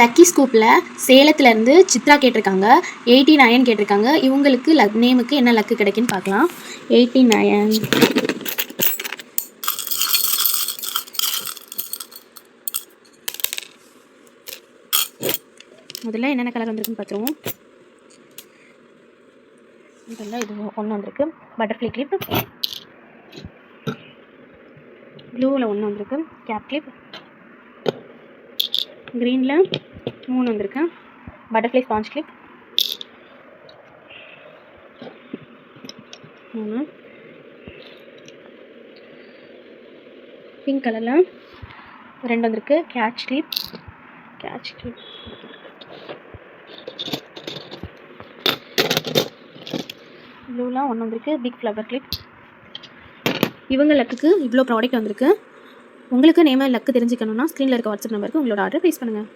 Lucky ஸ்கூப்பில் சேலத்துலேருந்து Chitra கேட்டிருக்காங்க. 89 கேட்டிருக்காங்க. இவங்களுக்கு நேமுக்கு என்ன லக்கு கிடைக்குன்னு பார்க்கலாம். 89 முதல்ல என்னென்ன கலர் வந்திருக்குன்னு பார்த்துருவோம். முதல்ல இது ஒன்று வந்திருக்கு, பட்டர்ஃப்ளை கிளிப். ப்ளூவில் ஒன்று வந்திருக்கு, கேப் கிளிப். க்ரீனில் 3 வந்திருக்கு, பட்டர்ஃப்ளை ஸ்பாஞ்ச் கிளிப். 3 பிங்க் கலரில் 2 வந்திருக்கு, கேட்ச் கிளிப். ப்ளூவில் 1 வந்திருக்கு, பிக் ஃப்ளவர் கிளிப். இவங்க லக்குக்கு இவ்வளோ ப்ராடக்ட் வந்திருக்கு. உங்களுக்கு நேம் லக்கு தெரிஞ்சுக்கணுன்னா ஸ்க்ரீனில் இருக்க வாட்ஸ்அப் நம்பருக்கு உங்களோட ஆர்டர் ப்ளேஸ் பண்ணுங்கள்.